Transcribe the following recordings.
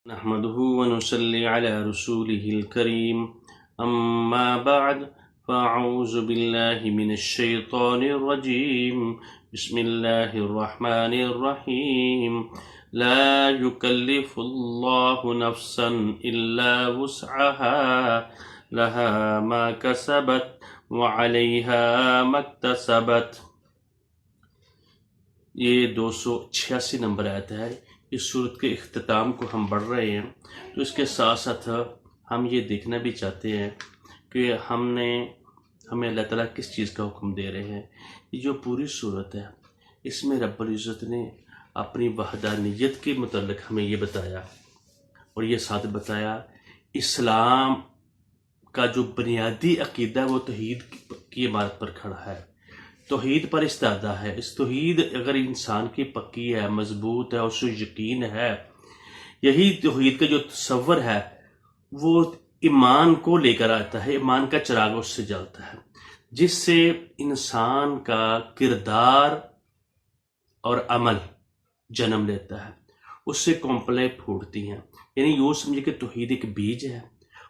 نحمده ونصلي على رسوله الكريم أما بعد فأعوذ بالله من الشيطان الرجيم بسم الله الرحمن الرحيم لا يكلف الله نفسا إلا وسعها لها ما كسبت وعليها ما اكتسبت۔ یہ 286 نمبر آیت ہے۔ اس صورت کے اختتام کو ہم پڑھ رہے ہیں، تو اس کے ساتھ ساتھ ہم یہ دیکھنا بھی چاہتے ہیں کہ ہمیں اللہ تعالیٰ کس چیز کا حکم دے رہے ہیں۔ یہ جو پوری صورت ہے، اس میں رب العزت نے اپنی وحدانیت کے متعلق ہمیں یہ بتایا، اور یہ ساتھ بتایا اسلام کا جو بنیادی عقیدہ ہے وہ توحید کی عمارت پر کھڑا ہے، توحید پر استادہ ہے۔ اس توحید اگر انسان کی پکی ہے، مضبوط ہے، اس کو یقین ہے، یہی توحید کا جو تصور ہے وہ ایمان کو لے کر آتا ہے، ایمان کا چراغ اس سے جلتا ہے، جس سے انسان کا کردار اور عمل جنم لیتا ہے، اس سے کمپلیں پھوٹتی ہیں۔ یعنی یوں سمجھے کہ توحید ایک بیج ہے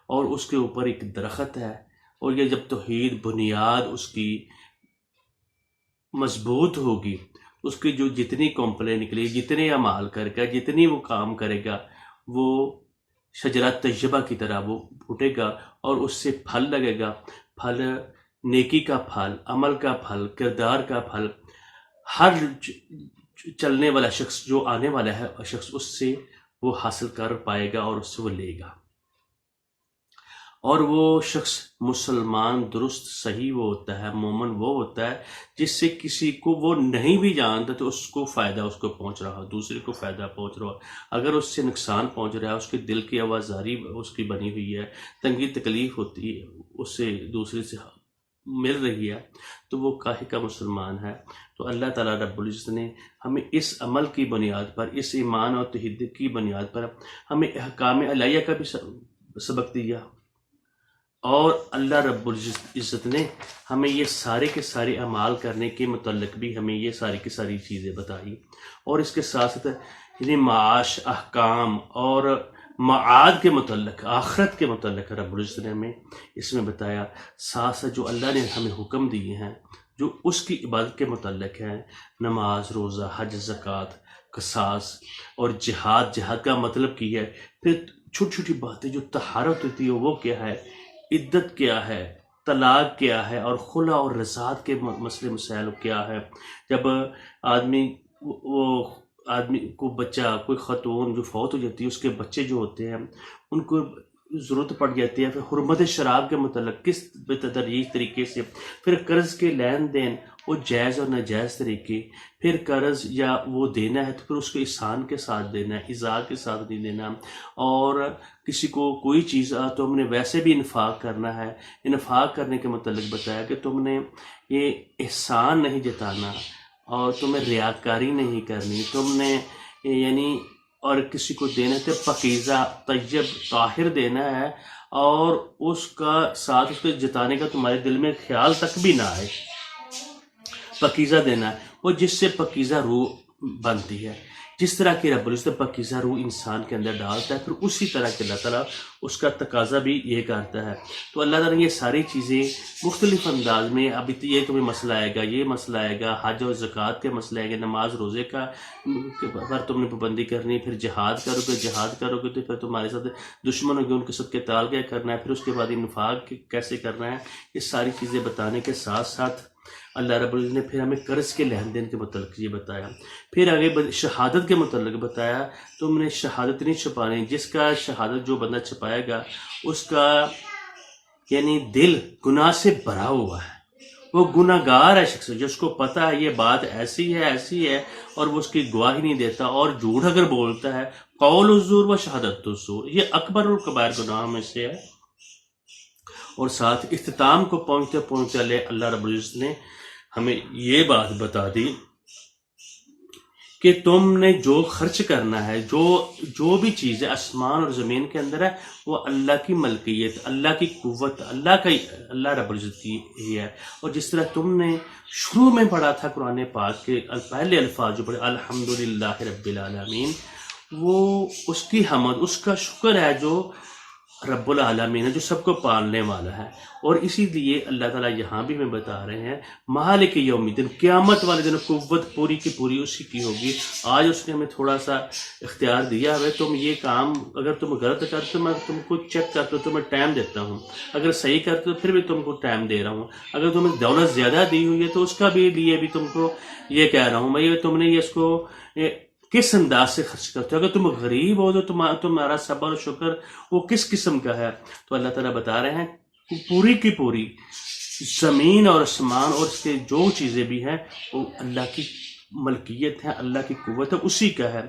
اور اس کے اوپر ایک درخت ہے، اور یہ جب توحید بنیاد اس کی مضبوط ہوگی، اس کی جو جتنی کمپلیں نکلے، جتنے اعمال کرے گا، جتنی وہ کام کرے گا، وہ شجرہ طیبہ کی طرح وہ پھوٹے گا، اور اس سے پھل لگے گا، پھل نیکی کا پھل، عمل کا پھل، کردار کا پھل۔ ہر چلنے والا شخص، جو آنے والا ہے شخص، اس سے وہ حاصل کر پائے گا اور اس سے وہ لے گا، اور وہ شخص مسلمان درست صحیح وہ ہوتا ہے، مومن وہ ہوتا ہے جس سے کسی کو وہ نہیں بھی جانتا تو اس کو فائدہ اس کو پہنچ رہا ہو، دوسرے کو فائدہ پہنچ رہا ہو۔ اگر اس سے نقصان پہنچ رہا ہے، اس کے دل کی آوازاری اس کی بنی ہوئی ہے، تنگی تکلیف ہوتی ہے، اس سے دوسرے سے مل رہی ہے، تو وہ کاہے کا مسلمان ہے۔ تو اللہ تعالیٰ رب العزت نے ہمیں اس عمل کی بنیاد پر، اس ایمان اور توحید کی بنیاد پر ہمیں احکام الہیہ کا بھی سبق دیا، اور اللہ رب العزت نے ہمیں یہ سارے کے سارے اعمال کرنے کے متعلق بھی ہمیں یہ ساری کی ساری چیزیں بتائی، اور اس کے ساتھ ساتھ یعنی معاش، احکام اور معاد کے متعلق، آخرت کے متعلق رب العزت نے ہمیں اس میں بتایا۔ ساتھ ساتھ جو اللہ نے ہمیں حکم دیے ہیں جو اس کی عبادت کے متعلق ہیں، نماز، روزہ، حج، زکوٰۃ، قصاص اور جہاد۔ جہاد کا مطلب کی ہے، پھر چھوٹی چھوٹی باتیں جو طہارت ہوتی ہے وہ کیا ہے، عدت کیا ہے، طلاق کیا ہے، اور خلا اور رضاعت کے مسئلے مسائل کیا ہے۔ جب آدمی کو بچہ، کوئی خاتون جو فوت ہو جاتی ہے، اس کے بچے جو ہوتے ہیں ان کو ضرورت پڑ جاتی ہے، پھر حرمت شراب کے متعلق کس بتدریج طریقے سے، پھر قرض کے لین دین، وہ جائز اور ناجائز طریقے، پھر قرض یا وہ دینا ہے تو پھر اس کو احسان کے ساتھ دینا ہے، ایذا کے ساتھ نہیں دینا، اور کسی کو کوئی چیز تو ہم نے ویسے بھی انفاق کرنا ہے، انفاق کرنے کے متعلق بتایا کہ تم نے یہ احسان نہیں جتانا، اور تمہیں ریاکاری نہیں کرنی، تم نے یعنی اور کسی کو دینا تو پاکیزہ، طیب، طاہر دینا ہے، اور اس کا ساتھ اس کو جتانے کا تمہارے دل میں خیال تک بھی نہ آئے، پاکیزہ دینا ہے، وہ جس سے پاکیزہ روح بنتی ہے۔ جس طرح کی رب العزت پاکیزہ روح انسان کے اندر ڈالتا ہے، پھر اسی طرح کے اللہ تعالیٰ اس کا تقاضا بھی یہ کرتا ہے۔ تو اللہ تعالیٰ نے یہ ساری چیزیں مختلف انداز میں، ابھی تو یہ تمہیں مسئلہ آئے گا، یہ مسئلہ آئے گا، حج اور زکوٰۃ کے مسئلہ آئے گا، نماز روزے کا پر تم نے پابندی کرنی، پھر جہاد کرو گے تو پھر تمہارے ساتھ دشمن ہوگی، ان کے ساتھ قتال کیا کرنا ہے، پھر اس کے بعد انفاق کیسے کرنا ہے۔ یہ ساری چیزیں بتانے کے ساتھ ساتھ اللہ رب العزت نے پھر ہمیں قرض کے لین دین کے متعلق یہ بتایا، پھر آگے شہادت کے متعلق بتایا، تم نے شہادت نہیں چھپانی، جس کا شہادت جو بندہ چھپائے گا اس کا یعنی دل گناہ سے بھرا ہوا ہے، وہ گناہ گار ہے شخص، جس کو پتہ ہے یہ بات ایسی ہے اور وہ اس کی گواہی نہیں دیتا، اور جھوٹ اگر بولتا ہے، قول الزور و شہادت الزور، یہ اکبر الکبائر گناہ میں سے ہے۔ اور ساتھ اختتام کو پہنچتے اللہ رب العزت نے ہمیں یہ بات بتا دی کہ تم نے جو خرچ کرنا ہے، جو بھی چیز ہے آسمان اور زمین کے اندر ہے، وہ اللہ کی ملکیت، اللہ کی قوت، اللہ رب العزت کی ہی ہے۔ اور جس طرح تم نے شروع میں پڑھا تھا قرآن پاک کے پہلے الفاظ جو پڑھے، الحمدللہ رب العالمین، وہ اس کی حمد، اس کا شکر ہے جو رب العالمین ہے، جو سب کو پالنے والا ہے۔ اور اسی لیے اللہ تعالیٰ یہاں بھی ہمیں بتا رہے ہیں مالک یوم الدین، قیامت والے دن قوت پوری کی پوری اسی کی ہوگی۔ آج اس نے ہمیں تھوڑا سا اختیار دیا ہے، تم یہ کام اگر تم غلط کرتے ہو میں تم کو چیک کرتے ہو، تمہیں ٹائم دیتا ہوں، اگر صحیح کرتے ہو پھر بھی تم کو ٹائم دے رہا ہوں، اگر تمہیں دولت زیادہ دی ہوئی ہے تو اس کا بھی لیے بھی تم کو یہ کہہ رہا ہوں میں، تم نے یہ اس کو کس انداز سے خرچ کرتے ہو، اگر تم غریب ہو تو تمہارا صبر و شکر وہ کس قسم کا ہے۔ تو اللہ تعالیٰ بتا رہے ہیں پوری کی پوری زمین اور آسمان اور اس کے جو چیزیں بھی ہیں وہ اللہ کی ملکیت ہے، اللہ کی قوت ہے، اسی کا ہے۔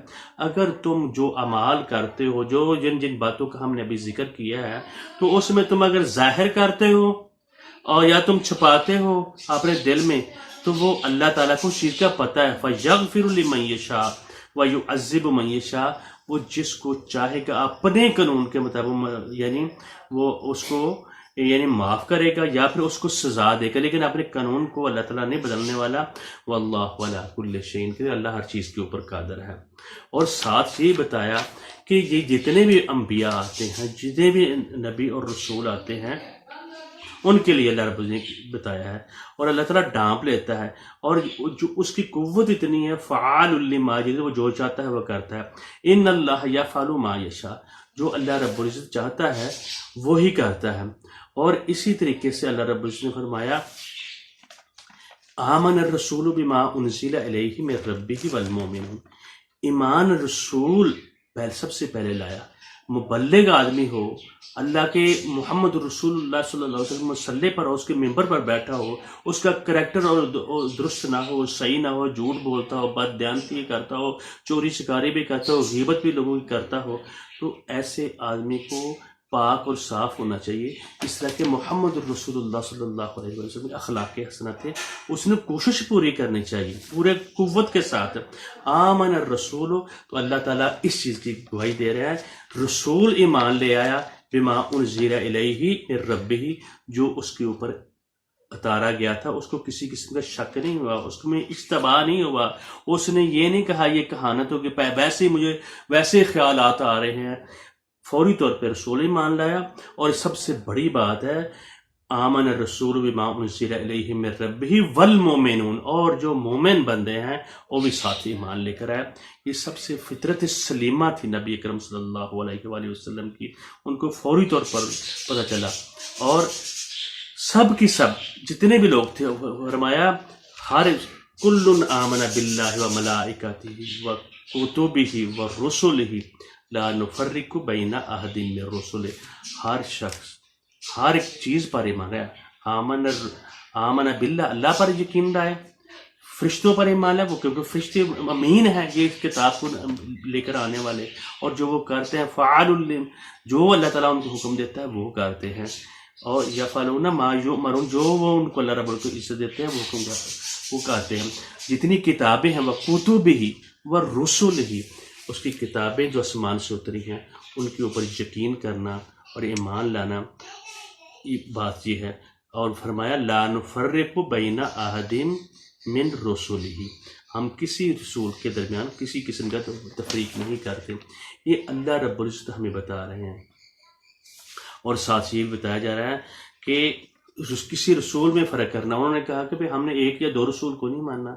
اگر تم جو اعمال کرتے ہو، جو جن باتوں کا ہم نے ابھی ذکر کیا ہے، تو اس میں تم اگر ظاہر کرتے ہو اور یا تم چھپاتے ہو اپنے دل میں، تو وہ اللہ تعالیٰ کو چیز کا پتہ ہے۔ فَيَغْفِرُ لِمَن يَشَاءُ وَيُعَذِّبُ مَن يَشَاءُ، وہ جس کو چاہے گا اپنے قانون کے مطابق یعنی وہ اس کو یعنی معاف کرے گا یا پھر اس کو سزا دے گا، لیکن اپنے قانون کو اللہ تعالیٰ نہیں بدلنے والا۔ واللہ علی کل شیء قدیر، اللہ ہر چیز کے اوپر قادر ہے۔ اور ساتھ یہ بتایا کہ یہ جتنے بھی انبیاء آتے ہیں، جتنے بھی نبی اور رسول آتے ہیں، ان کے لیے اللہ رب نے بتایا ہے، اور اللہ تعالیٰ ڈانپ لیتا ہے، اور جو اس کی قوت اتنی ہے، فعال لما یرید، وہ جو چاہتا ہے وہ کرتا ہے۔ ان اللہ یفعل ما یشاء، جو اللہ رب العزت چاہتا ہے وہی کرتا ہے۔ اور اسی طریقے سے اللہ رب العزت نے فرمایا آمن الرسول بما انزل الیہ من ربہ والمؤمنون، ایمان رسول سب سے پہلے لایا، مبلغ آدمی ہو، اللہ کے محمد رسول اللہ صلی اللہ علیہ وسلم مسلح پر ہو، اس کے ممبر پر بیٹھا ہو، اس کا کریکٹر اور درست نہ ہو، صحیح نہ ہو، جھوٹ بولتا ہو، بد دیانتی کرتا ہو، چوری چکاری بھی کرتا ہو، غیبت بھی لوگوں کی کرتا ہو، تو ایسے آدمی کو پاک اور صاف ہونا چاہیے۔ اس طرح کہ محمد رسول اللہ صلی اللہ علیہ وسلم کے اخلاق حسنہ تھے، اس نے کوشش پوری کرنی چاہیے پورے قوت کے ساتھ۔ آمن الرسول، تو اللہ تعالیٰ اس چیز کی گواہی دے رہا ہے، رسول ایمان لے آیا بما انزل الیہ من ربہ، جو اس کے اوپر اتارا گیا تھا، اس کو کسی قسم کا شک نہیں ہوا، اس میں اشتباہ نہیں ہوا، اس نے یہ نہیں کہا یہ کہانت ہو کہ ویسے مجھے ویسے خیالات آ رہے ہیں، فوری طور پہ رسول ایمان لایا۔ اور سب سے بڑی بات ہے آمن الرسول بما انزل الیہ من ربہ والمؤمنون، اور جو مومن بندے ہیں وہ بھی ساتھ ایمان لے کر آئے۔ یہ سب سے فطرت سلیمہ تھی نبی اکرم صلی اللہ علیہ وآلہ وسلم کی، ان کو فوری طور پر پتہ چلا، اور سب کی سب جتنے بھی لوگ تھے فرمایا ہر کل آمن باللہ وملائکتہ وکتبہ ورسلہ لا نفرق بین احد من رسلہ، ہر شخص ہر ایک چیز پر ایمان ہے۔ آمن باللہ، اللہ پر یقین لائے، فرشتوں پر ایمان ہے، وہ کیونکہ فرشتے امین ہیں یہ کتاب کو لے کر آنے والے، اور جو وہ کرتے ہیں فعال جو اللہ تعالیٰ ان کو حکم دیتا ہے وہ کرتے ہیں، اور یفعلون ما یؤمرون، جو وہ ان کو اللہ رب العزت عزت دیتے ہیں وہ حکم وہ کرتے ہیں۔ جتنی کتابیں ہیں وکتبہ ورسلہ، اس کی کتابیں جو آسمان سے اتری ہیں ان کے اوپر یقین کرنا اور ایمان لانا، یہ بات یہ ہے۔ اور فرمایا لا نفرق بین احد من رسلہ، ہم کسی رسول کے درمیان کسی قسم کا تفریق نہیں کرتے۔ یہ اللہ رب العزت ہمیں بتا رہے ہیں، اور ساتھ یہ بتایا جا رہا ہے کہ کسی رسول میں فرق کرنا۔ انہوں نے کہا کہ ہم نے ایک یا دو رسول کو نہیں ماننا،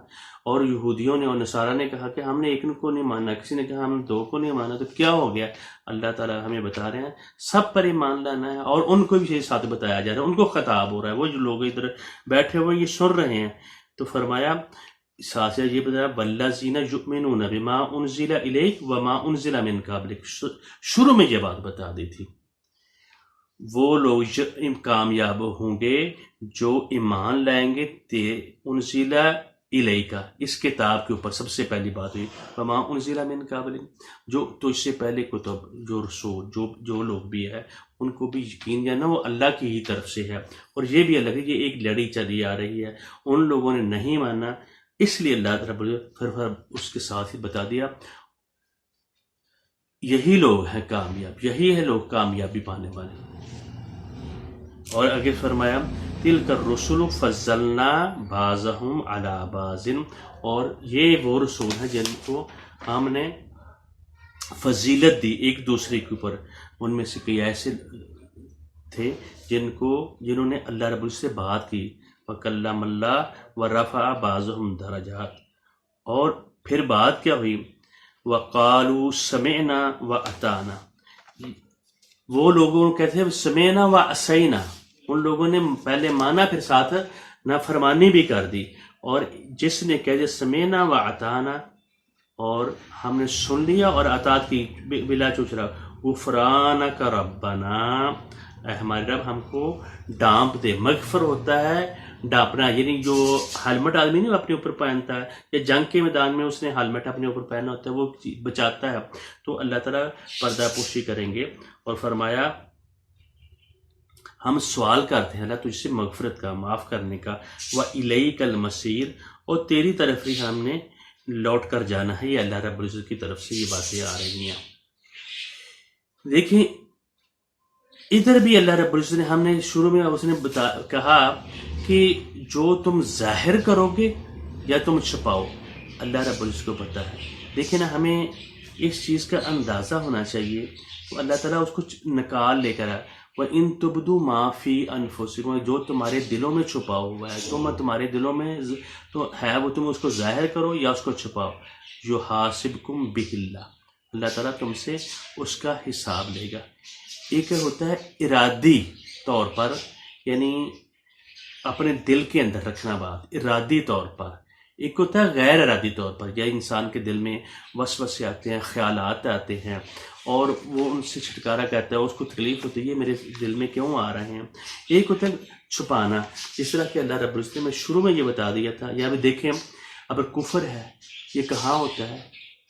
اور یہودیوں نے اور نصارہ نے کہا کہ ہم نے ایک کو نہیں ماننا، کسی نے کہا ہم نے دو کو نہیں ماننا، تو کیا ہو گیا؟ اللہ تعالیٰ ہمیں بتا رہے ہیں سب پر ایمان لانا ہے، اور ان کو بھی یہ ساتھ بتایا جا رہا ہے، ان کو خطاب ہو رہا ہے، وہ جو لوگ ادھر بیٹھے ہوئے یہ سن رہے ہیں۔ تو فرمایا ساتھ یہ بتایا والذین یؤمنون بما انزل الیک وما انزل من قبلک، شروع میں یہ بات بتا دی تھی، وہ لوگ کامیاب ہوں گے جو ایمان لائیں گے انزل الیک، اس کتاب کے اوپر۔ سب سے پہلی بات ہوئی وما انزل من قبلک، جو تو اس سے پہلے کتب، جو رسول، جو لوگ بھی ہے ان کو بھی یقین جانا وہ اللہ کی ہی طرف سے ہے، اور یہ بھی اللہ کی یہ ایک لڑی چلی آ رہی ہے، ان لوگوں نے نہیں مانا، اس لیے اللہ رب پھر اس کے ساتھ ہی بتا دیا یہی لوگ ہیں کامیاب، یہی ہے لوگ کامیابی پانے والے۔ اور آگے فرمایا تلک الرسل فضلنا بعضهم علی بعض، اور یہ وہ رسول ہیں جن کو ہم نے فضیلت دی ایک دوسرے کے اوپر. ان میں سے کئی ایسے تھے جنہوں نے اللہ رب العزت سے بات کی. وَكَلَّمَ اللَّهُ وَرَفَعَ بَعْضَهُمْ درجات. اور پھر بات کیا ہوئی؟ وَقَالُوا سَمِعْنَا وَأَطَعْنَا. وہ لوگوں کہتے ہیں سمعنا وعصینا، ان لوگوں نے پہلے مانا پھر ساتھ نافرمانی بھی کر دی. اور جس نے کہہ دیا سمعنا وأطعنا، اور ہم نے سن لیا اور اطاعت کی بلا چوچرا. غفرانک ربنا، اے ہمارے رب ہم کو ڈانپ دے. مغفر ہوتا ہے ڈانپنا، یعنی جو ہیلمٹ آدمی نہیں اپنے اوپر پہنتا ہے، یا جنگ کے میدان میں اس نے ہیلمٹ اپنے اوپر پہنا ہوتا ہے، وہ بچاتا ہے. تو اللہ تعالیٰ پردہ پوشی کریں گے. اور فرمایا ہم سوال کرتے ہیں اللہ تجھ سے مغفرت کا، معاف کرنے کا. وَإِلَيْكَ الْمَصِيرُ، اور تیری طرف ہی ہم نے لوٹ کر جانا ہے. یہ اللہ رب العزت کی طرف سے یہ باتیں آ رہی ہیں. دیکھیں ادھر بھی اللہ رب العزت نے، ہم نے شروع میں اس نے کہا کہ جو تم ظاہر کرو گے یا تم چھپاؤ، اللہ رب العزت کو پتہ ہے. دیکھیں نا، ہمیں اس چیز کا اندازہ ہونا چاہیے. تو اللہ تعالیٰ اس کو نکال لے کر وَإِن تُبْدُوا مَا فِي أَنفُسِكُمْ، جو تمہارے دلوں میں چھپا ہوا ہے، تمہارے دلوں میں تو ہے وہ، تم اس کو ظاہر کرو یا اس کو چھپاؤ. يُحَاسِبْكُمْ بِهِ اللَّهُ، اللہ تعالیٰ تم سے اس کا حساب لے گا. ایک ہوتا ہے ارادی طور پر، یعنی اپنے دل کے اندر رکھنا بات ارادی طور پر. ایک ہوتا ہے غیر ارادی طور پر، یا انسان کے دل میں وسوسے آتے ہیں، خیالات آتے ہیں، اور وہ ان سے چھٹکارا کرتا ہے، اس کو تکلیف ہوتی ہے یہ میرے دل میں کیوں آ رہے ہیں. ایک ہوتا ہے چھپانا، جس طرح کہ اللہ رب العزت نے میں شروع میں یہ بتا دیا تھا. یا بھی دیکھیں اگر کفر ہے یہ کہاں ہوتا ہے؟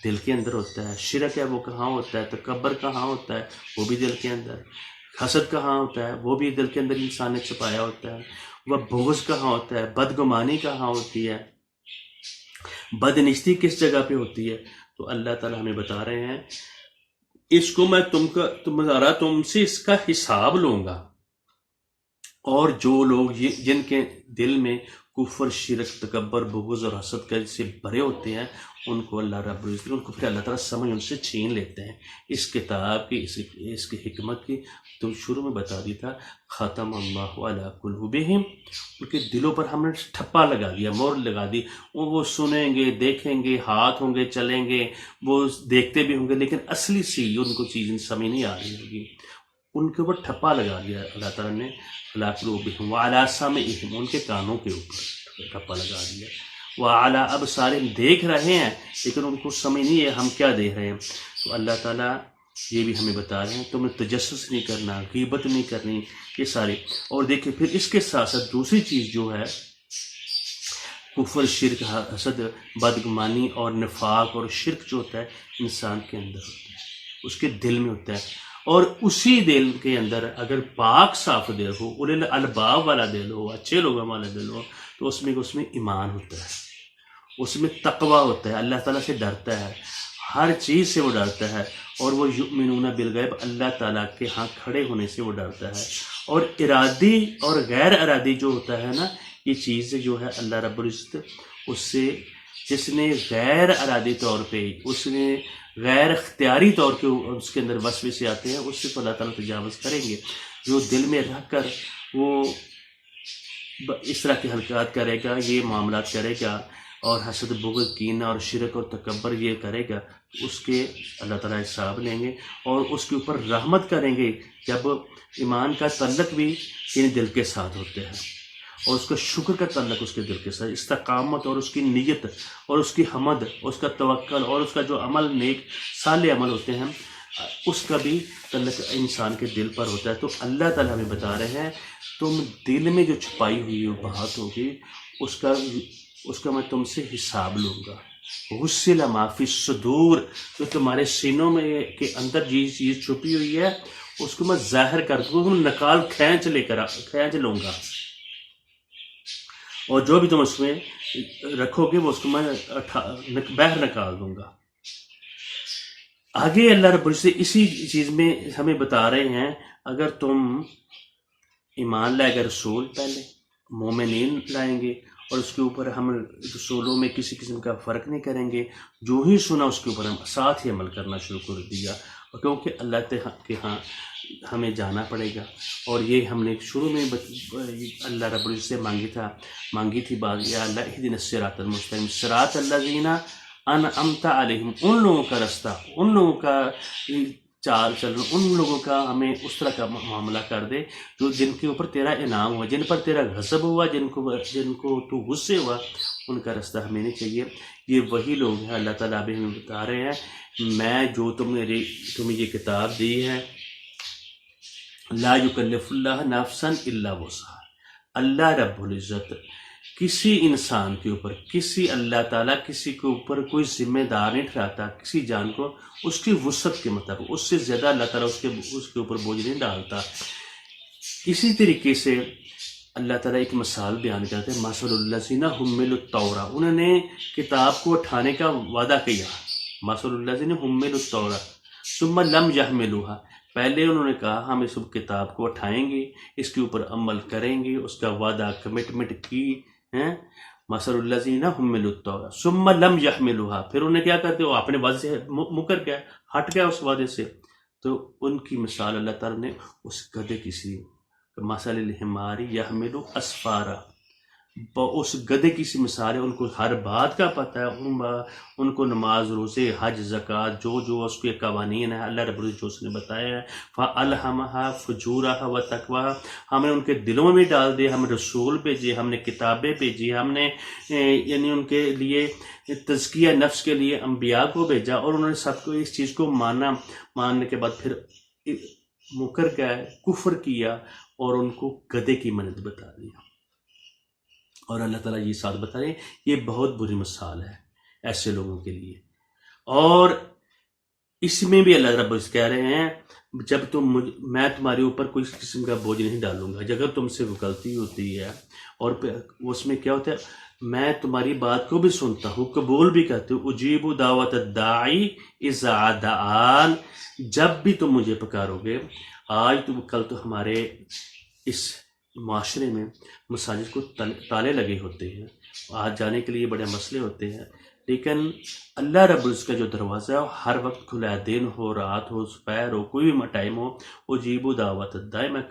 دل کے اندر ہوتا ہے. شرک ہے وہ کہاں ہوتا ہے؟ تکبر کہاں ہوتا ہے؟ وہ بھی دل کے اندر. حسد کہاں ہوتا ہے؟ وہ بھی دل کے اندر انسان نے چھپایا ہوتا ہے. وہ بغض کہاں ہوتا ہے؟ بدگمانی کہاں ہوتی ہے؟ بدنشتی کس جگہ پہ ہوتی ہے؟ تو اللہ تعالیٰ ہمیں بتا رہے ہیں اس کو میں تم سے اس کا حساب لوں گا. اور جو لوگ جن کے دل میں کفر، شرک، تکبر، بغض اور حسد کا سے بھرے ہوتے ہیں، ان کو اللہ رب العزت، ان کو پھر اللہ تعالیٰ سمجھ ان سے چھین لیتے ہیں. اس کتاب کی اس کی حکمت کی تو شروع میں بتا دی تھا. ختم اللہ علی قلوبہم، ان کے دلوں پر ہم نے ٹھپا لگا دیا، مور لگا دی. وہ سنیں گے، دیکھیں گے، ہاتھ ہوں گے، چلیں گے، وہ دیکھتے بھی ہوں گے، لیکن اصلی سی ان کو چیز سمجھ نہیں آ رہی ہوگی. ان کے اوپر ٹھپا لگا دیا اللہ تعالیٰ نے. علی قلوبہم وعلی سمعہم، ان کے کانوں کے اوپر ٹھپا لگا دیا. وعلی ابصارہم، دیکھ رہے ہیں لیکن ان کو سمجھ نہیں ہے ہم کیا دیکھ رہے ہیں. تو اللہ تعالیٰ یہ بھی ہمیں بتا رہے ہیں تم نے تجسس نہیں کرنا، غیبت نہیں کرنی، یہ سارے. اور دیکھیں پھر اس کے ساتھ ساتھ دوسری چیز جو ہے کفر، شرک، حسد، بدگمانی اور نفاق اور شرک جو ہوتا ہے انسان کے اندر ہوتا ہے، اس کے دل میں ہوتا ہے. اور اسی دل کے اندر اگر پاک صاف دل ہو، اولے الالباب والا دل ہو، اچھے لوگوں والا دل ہو، تو اس میں ایمان ہوتا ہے، اس میں تقوی ہوتا ہے، اللہ تعالیٰ سے ڈرتا ہے، ہر چیز سے وہ ڈرتا ہے. اور وہ یؤمنون بالغیب، اللہ تعالیٰ کے ہاں کھڑے ہونے سے وہ ڈرتا ہے. اور ارادی اور غیر ارادی جو ہوتا ہے نا، یہ چیز جو ہے اللہ رب العزت اس سے، جس نے غیر ارادی طور پہ، اس نے غیر اختیاری طور پہ اس کے اندر وسوسے آتے ہیں، اس سے تو اللہ تعالیٰ تجاوز کریں گے. جو دل میں رکھ کر وہ اس طرح کی حرکات کرے گا، یہ معاملات کرے گا، اور حسد، بغض، کینہ اور شرک اور تکبر یہ کرے گا، اس کے اللہ تعالیٰ حساب لیں گے اور اس کے اوپر رحمت کریں گے. جب ایمان کا تعلق بھی ان دل کے ساتھ ہوتے ہیں، اور اس کا شکر کا تعلق اس کے دل کے ساتھ، استقامت اور اس کی نیت اور اس کی حمد، اس کا توکل اور اس کا جو عمل نیک صالح عمل ہوتے ہیں، اس کا بھی تعلق انسان کے دل پر ہوتا ہے. تو اللہ تعالیٰ ہمیں بتا رہے ہیں تم دل میں جو چھپائی ہوئی بات ہوگی اس کا میں تم سے حساب لوں گا. غسل ما فی الصدور، جو تمہارے سینوں میں کے اندر جس چیز چھپی ہوئی ہے اس کو میں ظاہر کر دوں، نکال کھینچ لوں گا. اور جو بھی تم اس میں رکھو گے وہ اس کو میں باہر نکال دوں گا. آگے اللہ رب العزت اسی چیز میں ہمیں بتا رہے ہیں اگر تم ایمان لائے گا، رسول پہلے مومنین لائیں گے اور اس کے اوپر ہم رسولوں میں کسی قسم کا فرق نہیں کریں گے. جو ہی سنا اس کے اوپر ہم ساتھ ہی عمل کرنا شروع کر دیا، کیونکہ اللہ کے ہاں ہمیں جانا پڑے گا. اور یہ ہم نے شروع میں اللہ رب العزت سے مانگی تھی بات، یا اللہ اہدنا الصراط المستقیم صراط الذین انعمت علیہم، ان لوگوں کا رستہ، ان لوگوں کا چال چلنا، ان لوگوں کا ہمیں اس طرح کا معاملہ کر دے جو جن کے اوپر تیرا انعام ہوا، جن پر تیرا غضب ہوا، جن کو تو غصے ہوا، ان کا رستہ ہمیں نہیں چاہیے. یہ وہی لوگ ہیں، اللہ تعالیٰ بھی ہمیں بتا رہے ہیں، میں جو تمہیں یہ کتاب دی ہے، لا یکلف اللہ نفسا الا وسعها، اللہ رب العزت کسی انسان کے اوپر، اللہ تعالیٰ کسی کے اوپر کوئی ذمہ دار نہیں ٹھہراتا کسی جان کو اس کی وسعت کے مطابق، اس سے زیادہ اللہ تعالیٰ اس کے اوپر بوجھ نہیں ڈالتا. اسی طریقے سے اللہ تعالیٰ ایک مثال بیان کرتے ہیں، مثل الذین حملوا التوراۃ، انہوں نے کتاب کو اٹھانے کا وعدہ کیا، مثل الذین حملوا التوراۃ ثم لم یحملوها، پہلے انہوں نے کہا ہم اس کتاب کو اٹھائیں گے، اس کے اوپر عمل کریں گے، اس کا وعدہ کمٹمنٹ کی ہیں، مثل الذین حملوا التوراۃ ثم لم یحملوها، پھر انہیں کیا کرتے، وہ اپنے وعدے سے مکر گیا، ہٹ گیا اس وعدے سے. تو ان کی مثال اللہ تعالیٰ نے اس گدھے کی سی، مثل الحمار یحمل اسفارا، اس گدھے کی سی مثال ہے، ان کو ہر بات کا پتہ ہے، ان کو نماز روزے حج زکوٰۃ جو اس کے قوانین ہیں اللہ رب العزت جو اس نے بتایا ہے، فَأَلْهَمَهَا فُجُورَهَا وَتَقْوَاهَا، ہم نے ان کے دلوں میں بھی ڈال دے، ہم رسول بھیجے، ہم نے کتابیں بھیجی، ہم نے یعنی ان کے لیے تزکیہ نفس کے لیے انبیاء کو بھیجا، اور انہوں نے سب کو اس چیز کو ماننے کے بعد پھر مکر گئے، کفر کیا اور ان کو گدھے کی مانند بتا دیا. اور اللہ تعالیٰ یہ ساتھ بتا رہے ہیں یہ بہت بری مثال ہے ایسے لوگوں کے لیے. اور اس میں بھی اللہ رب العزت کہہ رہے ہیں جب میں تمہارے اوپر کوئی قسم کا بوجھ نہیں ڈالوں گا، اگر تم سے وہ غلطی ہوتی ہے اور اس میں کیا ہوتا ہے، میں تمہاری بات کو بھی سنتا ہوں، قبول بھی کرتی ہوں، اجیب دعوت الداعی اذا دعان، جب بھی تم مجھے پکارو گے. آج کل تو ہمارے اس معاشرے میں مساجد کو تالے لگے ہوتے ہیں، آج جانے کے لیے بڑے مسئلے ہوتے ہیں، لیکن اللہ رب العزت کا جو دروازہ ہے وہ ہر وقت کھلا ہے، دن ہو رات ہو دوپہر ہو کوئی بھی ٹائم ہو. اجیب دعوت الداعی، میں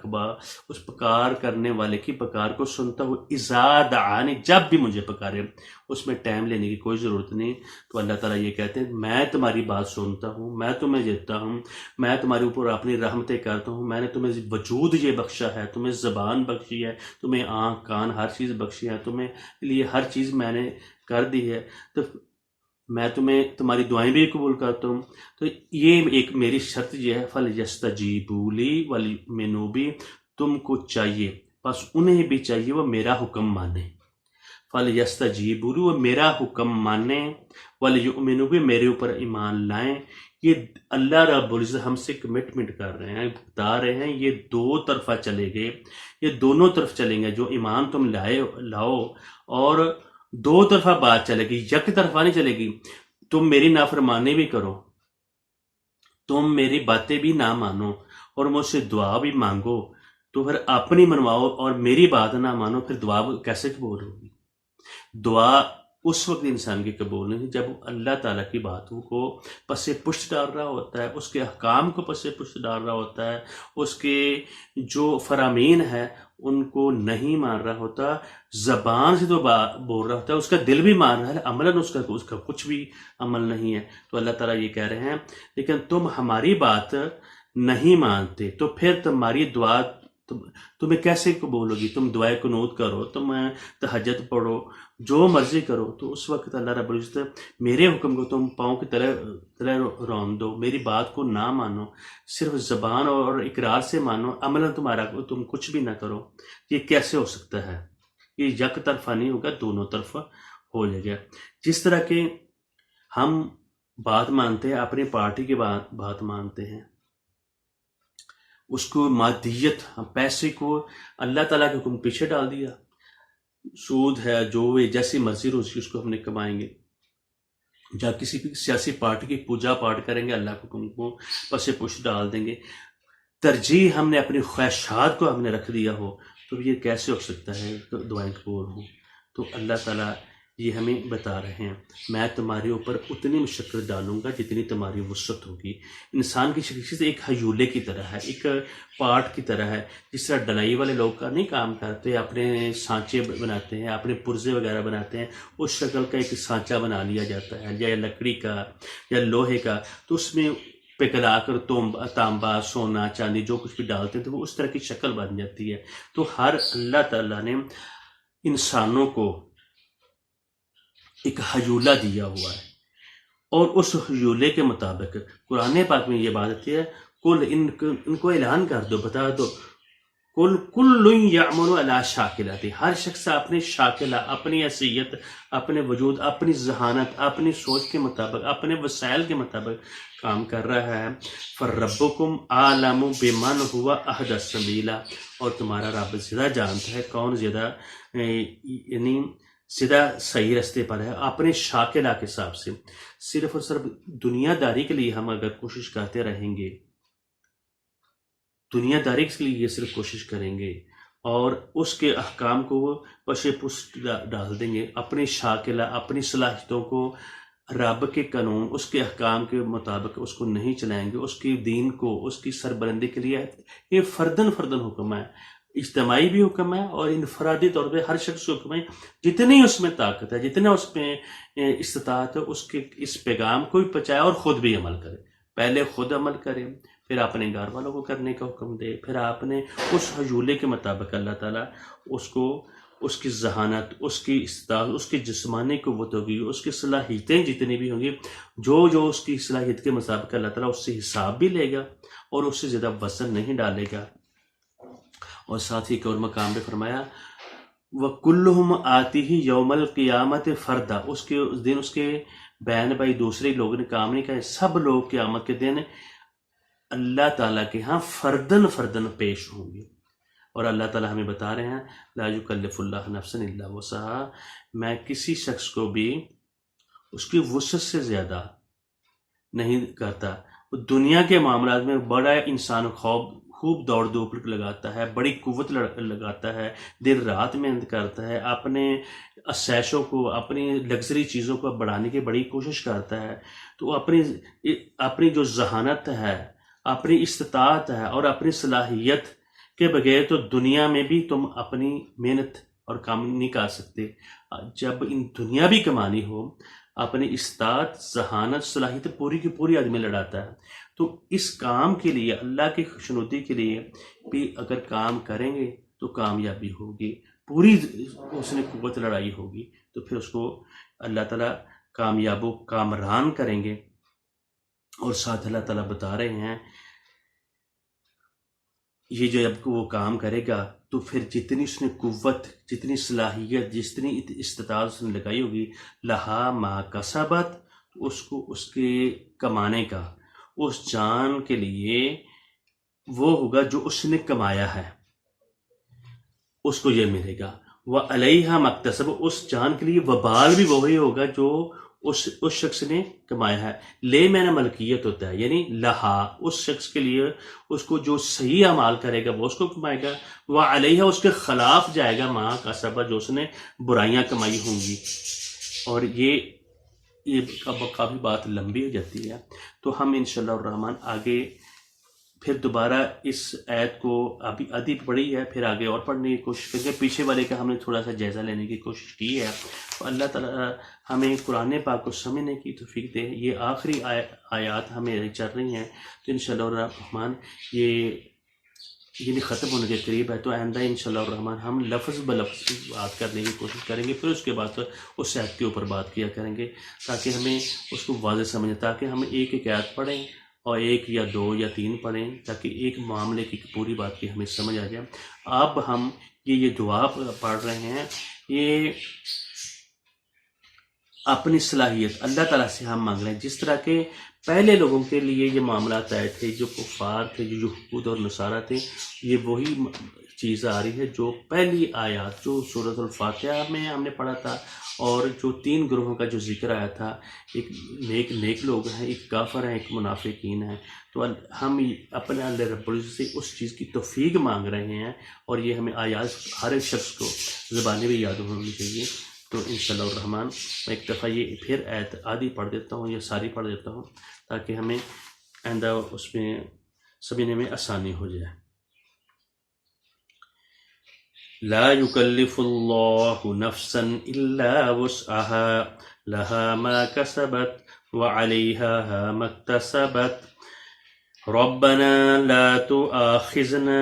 اس پکار کرنے والے کی پکار کو سنتا ہوں، اذا دعانی، جب بھی مجھے پکارے، اس میں ٹائم لینے کی کوئی ضرورت نہیں. تو اللہ تعالیٰ یہ کہتے ہیں میں تمہاری بات سنتا ہوں، میں تمہیں دیتا ہوں، میں تمہارے اوپر اپنی رحمتیں کرتا ہوں، میں نے تمہیں وجود یہ بخشا ہے، تمہیں زبان بخشی ہے، تمہیں آنکھ کان ہر چیز بخشی ہے، تمہیں لیے ہر چیز میں نے کر دی ہے، تو میں تمہاری دعائیں بھی قبول کرتا ہوں. تو یہ ایک میری شرط یہ ہے، فَلْيَسْتَجِيبُوا لِي وَلْيُؤْمِنُوا بِي، تم کو چاہیے بس انہیں بھی چاہیے وہ میرا حکم مانیں، فَلْيَسْتَجِيبُوا لِي، وہ میرا حکم مانیں، وَلْيُؤْمِنُوا بِي، میرے اوپر ایمان لائیں. یہ اللہ رب العزت ہم سے کمٹمنٹ کر رہے ہیں، بتا رہے ہیں یہ دو طرفہ چلے گئے، یہ دونوں طرف چلیں گے، جو ایمان تم لاؤ اور دو طرفہ بات چلے گی، یک طرفہ نہیں چلے گی. تم میری نافرمانی بھی کرو، تم میری باتیں بھی نہ مانو اور مجھ سے دعا بھی مانگو، تو پھر اپنی منواؤ اور میری بات نہ مانو، پھر دعا کیسے قبول ہوگی؟ دعا اس وقت انسان کی قبول نہیں جب اللہ تعالیٰ کی باتوں کو پس پشت ڈال رہا ہوتا ہے، اس کے احکام کو پس پشت ڈال رہا ہوتا ہے، اس کے جو فرامین ہے ان کو نہیں مان رہا ہوتا، زبان سے تو بول رہا ہوتا ہے، اس کا دل بھی مان رہا ہے، عملاً اس کا کچھ بھی عمل نہیں ہے. تو اللہ تعالیٰ یہ کہہ رہے ہیں لیکن تم ہماری بات نہیں مانتے، تو پھر تمہاری دعا تمہیں کیسے قبول ہوگی؟ تم دعائے قنوت کرو، تم تہجد پڑھو، جو مرضی کرو، تو اس وقت اللہ رب العزت میرے حکم کو تم پاؤں کی تلے رون دو، میری بات کو نہ مانو، صرف زبان اور اقرار سے مانو، عملاً تم کچھ بھی نہ کرو. یہ کیسے ہو سکتا ہے؟ یہ یک طرفہ نہیں ہوگا، دونوں طرف ہو جائے گا. جس طرح کہ ہم بات مانتے ہیں، اپنی پارٹی کی بات مانتے ہیں، اس کو مادیت، پیسے کو اللہ تعالیٰ کے حکم پیچھے ڈال دیا، سود ہے جو جیسی مرضی روزی اس کو ہم نے کمائیں گے، یا کسی بھی سیاسی پارٹی کی پوجا پاٹ کریں گے، اللہ کے حکم کو پس پش ڈال دیں گے، ترجیح ہم نے اپنی خواہشات کو ہم نے رکھ دیا ہو، تو یہ کیسے ہو سکتا ہے دعائیں قبول ہوں؟ تو اللہ تعالیٰ یہ ہمیں بتا رہے ہیں میں تمہارے اوپر اتنی مشقت ڈالوں گا جتنی تمہاری وسعت ہوگی۔ انسان کی شخصیت ایک ہیولے کی طرح ہے، ایک پارٹ کی طرح ہے، جس طرح ڈلائی والے لوگ کا نہیں کام کرتے، اپنے سانچے بناتے ہیں، اپنے پرزے وغیرہ بناتے ہیں، اس شکل کا ایک سانچہ بنا لیا جاتا ہے، یا لکڑی کا یا لوہے کا، تو اس میں پگھلا کر تانبا، سونا، چاندی جو کچھ بھی ڈالتے ہیں تو وہ اس طرح کی شکل بن جاتی ہے۔ تو ہر اللہ تعالیٰ نے انسانوں کو ایک حیولہ دیا ہوا ہے، اور اس حیولے کے مطابق قرآن پاک میں یہ بات آتی ہے، ان کو اعلان کر دو، بتا دو، کل یعمل علی شاکلتہ، ہر شخص اپنے شاکلہ، اپنی حیثیت، اپنے وجود، اپنی ذہانت، اپنی سوچ کے مطابق، اپنے وسائل کے مطابق کام کر رہا ہے۔ فَرَبُّكُمْ أَعْلَمُ بِمَنْ هُوَ أَهْدَى السَّبِيلَ، اور تمہارا رب زیادہ جانتا ہے کون زیادہ یعنی سیدھا صحیح رستے پر ہے، اپنے شاکلہ کے حساب سے۔ صرف اور صرف دنیا داری کے لیے ہم اگر کوشش کرتے رہیں گے، دنیا داری کے لیے یہ صرف کوشش کریں گے اور اس کے احکام کو پشے پشت ڈال دیں گے، اپنی شاکلہ، اپنی صلاحیتوں کو رب کے قانون، اس کے احکام کے مطابق اس کو نہیں چلائیں گے، اس کے دین کو، اس کی سربلندی کے لیے یہ فردن حکم ہے، اجتماعی بھی حکم ہے اور انفرادی طور پہ ہر شخص کو حکم ہے، جتنی اس میں طاقت ہے، جتنا اس میں استطاعت ہے، اس پیغام کو بھی پہنچائے اور خود بھی عمل کرے۔ پہلے خود عمل کرے، پھر اپنے گھر والوں کو کرنے کا حکم دے، پھر آپ نے اس حیولے کے مطابق اللہ تعالیٰ اس کو، اس کی ذہانت، اس کی استطاعت، اس کی جسمانی قوت ہوگی، اس کی صلاحیتیں جتنی بھی ہوں گی، جو اس کی صلاحیت کے مطابق اللہ تعالیٰ اس سے حساب بھی لے گا اور اس سے زیادہ وزن نہیں ڈالے گا۔ اور ساتھ ہی ایک اور مقام پہ فرمایا وَكُلُّهُمْ آتِهِ يَوْمَ الْقِيَامَةِ فَرْدًا، اس دن اس کے بہن بھائی دوسرے لوگوں نے کام نہیں کرے، سب لوگ قیامت کے دن اللہ تعالیٰ کے ہاں فردن پیش ہوں گے۔ اور اللہ تعالیٰ ہمیں بتا رہے ہیں لا یکلف اللہ نفسا الا وسعها، میں کسی شخص کو بھی اس کی وسعت سے زیادہ نہیں کرتا۔ دنیا کے معاملات میں بڑا انسان خوب دوڑ دھوپ لگاتا ہے، بڑی قوت لگاتا ہے، دن رات محنت کرتا ہے، اپنے اسیشوں کو، اپنی لگژری چیزوں کو بڑھانے کی بڑی کوشش کرتا ہے، تو اپنی جو ذہانت ہے، اپنی استطاعت ہے اور اپنی صلاحیت کے بغیر تو دنیا میں بھی تم اپنی محنت اور کام نہیں کر سکتے۔ جب ان دنیا بھی کمانی ہو، اپنی استطاعت، ذہانت، صلاحیت پوری کی پوری آدمی لڑاتا ہے، تو اس کام کے لیے، اللہ کی خوشنودی کے لیے بھی اگر کام کریں گے تو کامیابی ہوگی، پوری اس نے قوت لڑائی ہوگی، تو پھر اس کو اللہ تعالیٰ کامیاب و کامران کریں گے۔ اور ساتھ اللہ تعالیٰ بتا رہے ہیں یہ جو اب وہ کام کرے گا تو پھر جتنی اس نے قوت، جتنی صلاحیت، جتنی استطاعت اس نے لگائی ہوگی، لہا ما کسبت، اس کو اس کے کمانے کا، اس جان کے لیے وہ ہوگا جو اس نے کمایا ہے، اس کو یہ ملے گا۔ وَعَلَيْهَا مَكْتَسَبَ، اس جان کے لیے وبال بھی وہی ہوگا جو اس شخص نے کمایا ہے۔ لے میں نے ملکیت ہوتا ہے، یعنی لہا، اس شخص کے لیے، اس کو جو صحیح اعمال کرے گا وہ اس کو کمائے گا، وَعَلَيْهَا، اس کے خلاف جائے گا ما کسب، جو اس نے برائیاں کمائی ہوں گی۔ اور یہ کافی بات لمبی ہو جاتی ہے، تو ہم انشاءاللہ الرحمن آگے پھر دوبارہ اس آیت کو ابھی آدھی پڑھی ہے، پھر آگے اور پڑھنے کی کوشش کریں گے۔ پیچھے والے کا ہم نے تھوڑا سا جائزہ لینے کی کوشش کی ہے، تو اللہ تعالیٰ ہمیں قرآن پاک کو سمجھنے کی توفیق دے۔ یہ آخری آیات ہمیں چل رہی ہیں، تو انشاءاللہ الرحمن یہ ختم ہونے کے قریب ہے، تو آئندہ انشاءاللہ الرحمن ہم لفظ بلفظ بات کرنے کی کوشش کریں گے، پھر اس کے بعد اس آیت کے اوپر بات کیا کریں گے، تاکہ ہمیں اس کو واضح سمجھیں، تاکہ ہم ایک آیت پڑھیں اور ایک یا دو یا تین پڑھیں، تاکہ ایک معاملے کی پوری بات کی ہمیں سمجھ آ جائے۔ اب ہم یہ دعا پڑھ رہے ہیں، یہ اپنی صلاحیت اللہ تعالیٰ سے ہم مانگ رہے ہیں، جس طرح کے پہلے لوگوں کے لیے یہ معاملات آئے تھے، جو کفار تھے، جو یہود اور نصارہ تھے، یہ وہی چیز آ رہی ہے جو پہلی آیات جو سورۃ الفاتحہ میں ہم نے پڑھا تھا، اور جو 3 گروہوں کا جو ذکر آیا تھا، ایک نیک لوگ ہیں، ایک کافر ہیں، ایک منافقین ہیں، تو ہم اپنے اللہ رب العزت سے اس چیز کی توفیق مانگ رہے ہیں، اور یہ ہمیں آیات ہر ایک شخص کو زبانیں بھی یاد ہونی چاہیے۔ تو انشاءاللہ الرحمن میں ایک دفعہ یہ پھر آیت آدھی پڑھ دیتا ہوں یا ساری پڑھ دیتا ہوں، تاکہ ہمیں آئندہ اس میں سمجھنے میں آسانی ہو جائے۔ لا يكلف الله نفسا إلا وسعها لها ما كسبت وعليها ما اكتسبت ربنا لا تؤاخذنا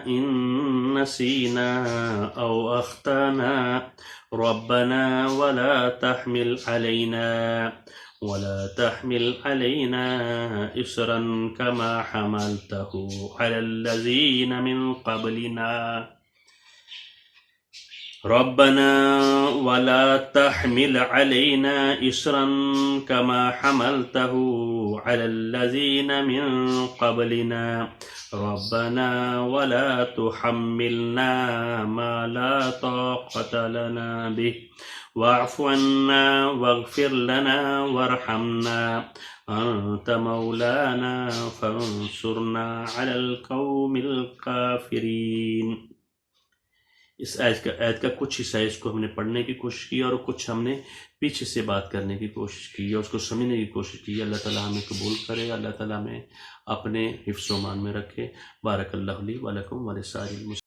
إن نسينا أو أخطأنا ربنا ولا تحمل علينا إصرا كما حملته على الذين من قبلنا ربنا ولا تحمل علينا إصرا كما حملته على الذين من قبلنا ربنا ولا تحملنا ما لا طاقة لنا به واعف عنا واغفر لنا وارحمنا أنت مولانا فانصرنا على القوم الكافرين۔ اس آیت کا کچھ حصہ اس کو ہم نے پڑھنے کی کوشش کی، اور کچھ ہم نے پیچھے سے بات کرنے کی کوشش کی، اور اس کو سمجھنے کی کوشش کی۔ اللہ تعالیٰ ہمیں قبول کرے، اللہ تعالیٰ ہمیں اپنے حفظ و امان میں رکھے۔ بارک اللہ لی و لکم ولسائر المسلمین۔